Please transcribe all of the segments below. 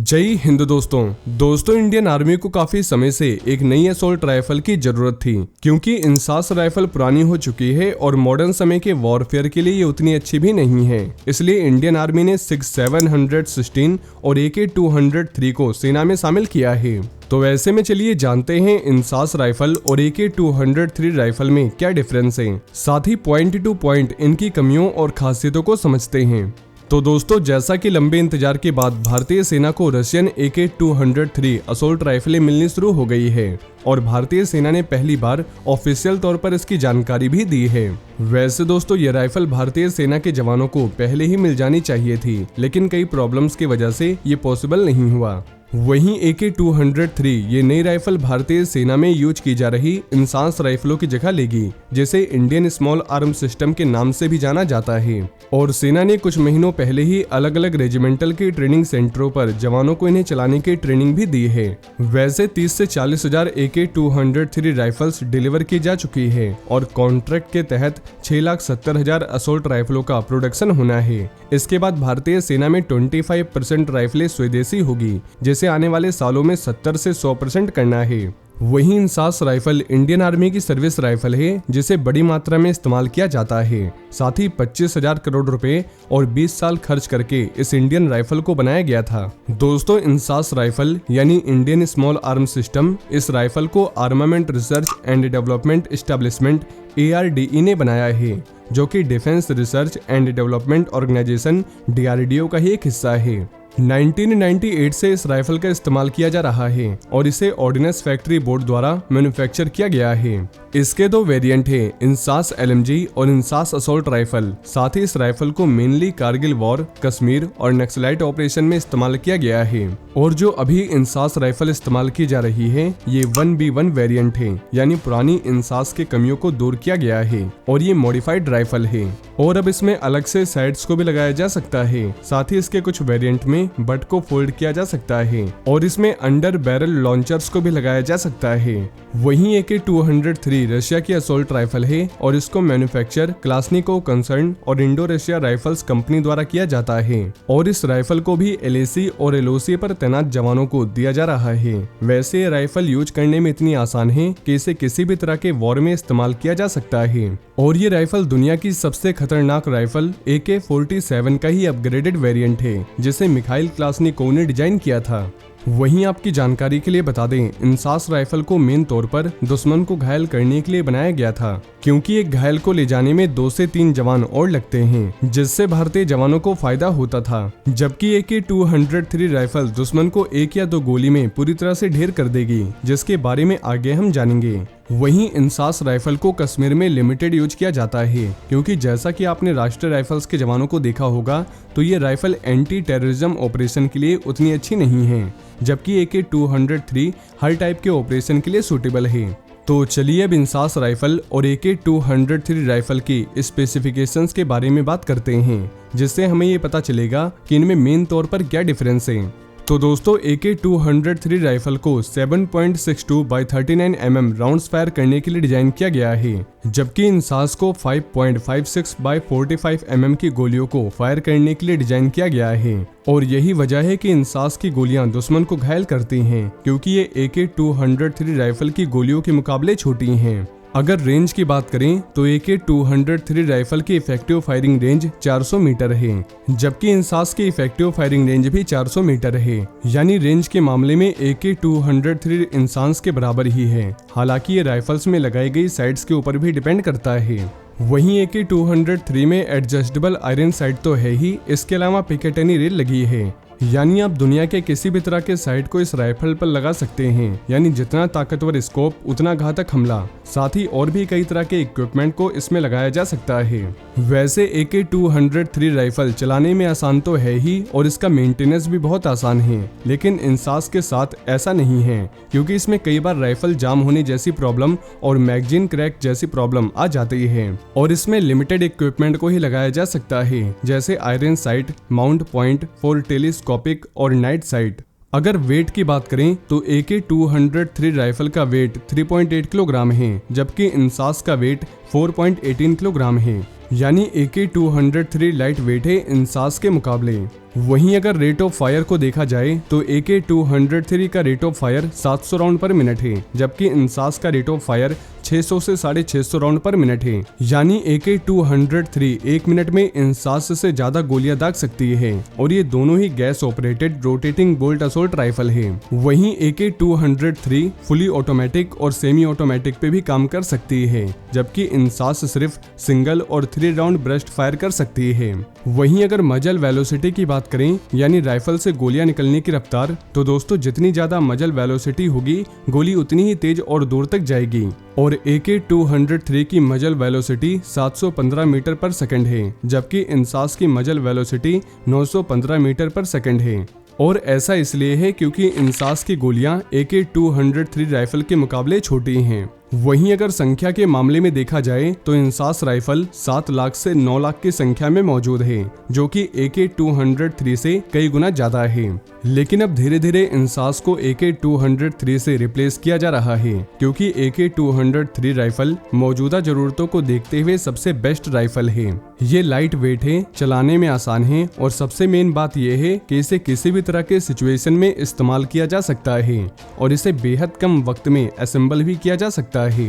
जय हिंद दोस्तों Indian army को काफी समय से एक नई असॉल्ट राइफल की जरूरत थी, क्योंकि इंसास राइफल पुरानी हो चुकी है और मॉडर्न समय के वॉरफेयर के लिए ये उतनी अच्छी भी नहीं है। इसलिए इंडियन आर्मी ने 6716 और AK-203 को सेना में शामिल किया है। तो ऐसे में चलिए जानते हैं इंसास राइफल और AK-203 राइफल में क्या डिफरेंस है, साथ ही पॉइंट टू पॉइंट इनकी कमियों और खासियतों को समझते हैं। तो दोस्तों, जैसा कि लंबे इंतजार के बाद भारतीय सेना को रशियन AK-203 असॉल्ट राइफलें मिलनी शुरू हो गई है और भारतीय सेना ने पहली बार ऑफिशियल तौर पर इसकी जानकारी भी दी है। वैसे दोस्तों, ये राइफल भारतीय सेना के जवानों को पहले ही मिल जानी चाहिए थी, लेकिन कई प्रॉब्लम्स की वजह से ये पॉसिबल नहीं हुआ। वहीं AK-203 ये नई राइफल भारतीय सेना में यूज की जा रही इंसास राइफलों की जगह लेगी, जिसे इंडियन स्मॉल आर्म सिस्टम के नाम से भी जाना जाता है। और सेना ने कुछ महीनों पहले ही अलग अलग रेजिमेंटल के ट्रेनिंग सेंटरों पर जवानों को इन्हें चलाने की ट्रेनिंग भी दी है। वैसे 30 से 40 हजार AK-203 राइफल्स डिलीवर की जा चुकी है और कॉन्ट्रैक्ट के तहत 6,70,000 असॉल्ट राइफलों का प्रोडक्शन होना है। इसके बाद भारतीय सेना में 25% राइफलें स्वदेशी होगी, जिसे आने वाले सालों में 70 से 100% करना है। वहीं इंसास राइफल इंडियन आर्मी की सर्विस राइफल है, जिसे बड़ी मात्रा में इस्तेमाल किया जाता है। साथ ही 25,000 करोड़ रुपए और 20 साल खर्च करके इस इंडियन राइफल को बनाया गया था। दोस्तों, इंसास राइफल यानी इंडियन स्मॉल आर्म सिस्टम, इस राइफल को armament research and development establishment ARDE ने बनाया है, जो कि defence research and development organisation DRDO का ही एक हिस्सा है। 1998 से इस राइफल का इस्तेमाल किया जा रहा है और इसे ऑर्डिनेंस फैक्ट्री बोर्ड द्वारा मैन्युफैक्चर किया गया है। इसके दो वेरिएंट हैं, इंसास LMG और इंसास असॉल्ट राइफल। साथ ही इस राइफल को मेनली कारगिल वॉर, कश्मीर और नक्सलाइट ऑपरेशन में इस्तेमाल किया गया है। और जो अभी इंसास राइफल इस्तेमाल की जा रही है, ये 1B1 वेरिएंट है, यानी पुरानी इंसास के कमियों को दूर किया गया है और ये मॉडिफाइड राइफल है। और अब इसमें अलग से साइड्स को भी लगाया जा सकता है। साथ ही इसके कुछ वेरिएंट में बट को फोल्ड किया जा सकता है और इसमें अंडर बैरल लॉन्चर्स को भी लगाया जा सकता है। वहीं AK-203 रशिया की असॉल्ट राइफल है और इसको मैन्युफैक्चर क्लासनिकोव कंसर्न और इंडो रशिया राइफल्स कंपनी द्वारा किया जाता है। और इस राइफल को भी LAC और LOC पर तैनात जवानों को दिया जा रहा है। वैसे ये राइफल यूज करने में इतनी आसान है कि इसे किसी भी तरह के वॉर में इस्तेमाल किया जा सकता है। और ये राइफल दुनिया की सबसे खतरनाक राइफल AK-47 का ही अपग्रेडेड वेरिएंट है, जिसे मिखाइल क्लासनिकोव ने डिजाइन किया था। वहीं आपकी जानकारी के लिए बता दें, इंसास राइफल को मेन तौर पर दुश्मन को घायल करने के लिए बनाया गया था, क्योंकि एक घायल को ले जाने में 2 से 3 जवान और लगते हैं, जिससे भारतीय जवानों को फायदा होता था। जबकि AK-203 राइफल दुश्मन को 1 या 2 गोली में पूरी तरह से ढेर कर देगी, जिसके बारे में आगे हम जानेंगे। वहीं इंसास राइफल को कश्मीर में लिमिटेड यूज किया जाता है, क्योंकि जैसा कि आपने राष्ट्रीय राइफल्स के जवानों को देखा होगा, तो ये राइफल एंटी टेररिज्म ऑपरेशन के लिए उतनी अच्छी नहीं है, जबकि AK-203 हर टाइप के ऑपरेशन के लिए सूटेबल है। तो चलिए अब इंसास राइफल और AK-203 राइफल की स्पेसिफिकेशंस के बारे में बात करते हैं, जिससे हमें ये पता चलेगा कि इनमें मेन तौर पर क्या डिफरेंस है। तो दोस्तों, AK-203 राइफल को 7.62 by 39 mm राउंड्स फायर करने के लिए डिजाइन किया गया है, जबकि इंसास को 5.56 by 45 mm की गोलियों को फायर करने के लिए डिजाइन किया गया है। और यही वजह है कि इंसास की गोलियां दुश्मन को घायल करती हैं, क्योंकि ये AK-203 राइफल की गोलियों के मुकाबले छोटी हैं। अगर रेंज की बात करें तो AK-203 राइफल की इफेक्टिव फायरिंग रेंज 400 मीटर है, जबकि इंसास की इफेक्टिव फायरिंग रेंज भी 400 मीटर है। यानी रेंज के मामले में AK-203 इंसास के बराबर ही है। हालांकि ये राइफल्स में लगाई गई साइट्स के ऊपर भी डिपेंड करता है। वहीं AK-203 में एडजस्टेबल आयरन साइट तो है ही, इसके अलावा पिकेटनी रेल लगी है, यानी आप दुनिया के किसी भी तरह के साइट को इस राइफल पर लगा सकते हैं। यानी जितना ताकतवर स्कोप उतना घातक हमला। साथ ही और भी कई तरह के इक्विपमेंट को इसमें लगाया जा सकता है। वैसे AK-203 राइफल चलाने में आसान तो है ही और इसका मेंटेनेंस भी बहुत आसान है, लेकिन इंसास के साथ ऐसा नहीं है, क्योंकि इसमें कई बार राइफल जाम होने जैसी प्रॉब्लम और मैगजीन क्रैक जैसी प्रॉब्लम आ जाती है। और इसमें लिमिटेड इक्विपमेंट को ही लगाया जा सकता है, जैसे iron site, mount point for telescopic और नाइट साइट। अगर वेट की बात करें तो AK-203 राइफल का वेट 3.8 किलोग्राम है, जबकि इंसास का वेट 4.18 किलोग्राम है। यानी AK-203 लाइट वेट है इंसास के मुकाबले। वहीं अगर रेट ऑफ फायर को देखा जाए तो AK-203 का रेट ऑफ फायर 700 राउंड पर मिनट है, जबकि इंसास का रेट ऑफ फायर 600 से 650 राउंड पर मिनट है। यानी AK-203 एक मिनट में इंसास से ज्यादा गोलियां दाग सकती है और ये दोनों ही gas operated rotating bolt assault rifle है। वहीं AK-203 फुली ऑटोमेटिक और सेमी ऑटोमेटिक पे भी काम कर सकती है, जबकि इंसास सिर्फ सिंगल और 3 राउंड ब्रस्ट फायर कर सकती है। वहीं अगर मजल वेलोसिटी की बात करें, यानी राइफल से गोलियां निकलने की रफ्तार, तो दोस्तों जितनी ज्यादा मजल वेलोसिटी होगी गोली उतनी ही तेज और दूर तक जाएगी। और AK-203 की मजल वेलोसिटी 715 मीटर पर सेकंड है, जबकि इंसास की मजल वेलोसिटी 915 मीटर पर सेकंड है। और ऐसा इसलिए है क्योंकि इंसास की गोलियां AK-203 राइफल के मुकाबले छोटी हैं। वहीं अगर संख्या के मामले में देखा जाए तो इंसास राइफल 7 लाख से 9 लाख की संख्या में मौजूद है, जो कि AK-203 से कई गुना ज्यादा है। लेकिन अब धीरे धीरे इंसास को AK-203 से रिप्लेस किया जा रहा है, क्योंकि AK-203 राइफल मौजूदा जरूरतों को देखते हुए सबसे बेस्ट राइफल है। ये लाइट वेट है, चलाने में आसान है और सबसे मेन बात यह है कि इसे किसी भी तरह के सिचुएशन में इस्तेमाल किया जा सकता है और इसे बेहद कम वक्त में असेंबल भी किया जा सकता है।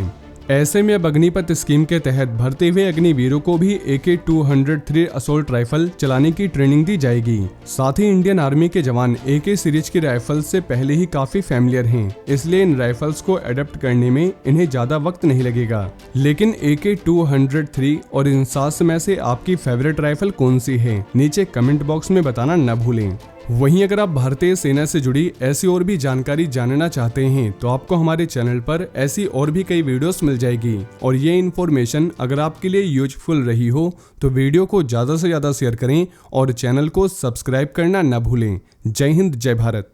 ऐसे में अब अग्निपथ स्कीम के तहत भर्ते हुए अग्निवीरों को भी AK-203 असॉल्ट राइफल चलाने की ट्रेनिंग दी जाएगी। साथ ही इंडियन आर्मी के जवान AK सीरीज की राइफल से पहले ही काफी फैमिलियर हैं, इसलिए इन राइफल्स को अडेप्ट करने में इन्हें ज्यादा वक्त नहीं लगेगा। लेकिन AK-203 और इंसास में से आपकी फेवरेट राइफल कौन सी है, नीचे कमेंट बॉक्स में बताना न भूलें। वहीं अगर आप भारतीय सेना से जुड़ी ऐसी और भी जानकारी जानना चाहते हैं तो आपको हमारे चैनल पर ऐसी और भी कई वीडियोस मिल जाएगी। और ये इन्फॉर्मेशन अगर आपके लिए यूजफुल रही हो तो वीडियो को ज़्यादा से ज़्यादा शेयर करें और चैनल को सब्सक्राइब करना न भूलें। जय हिंद, जय भारत।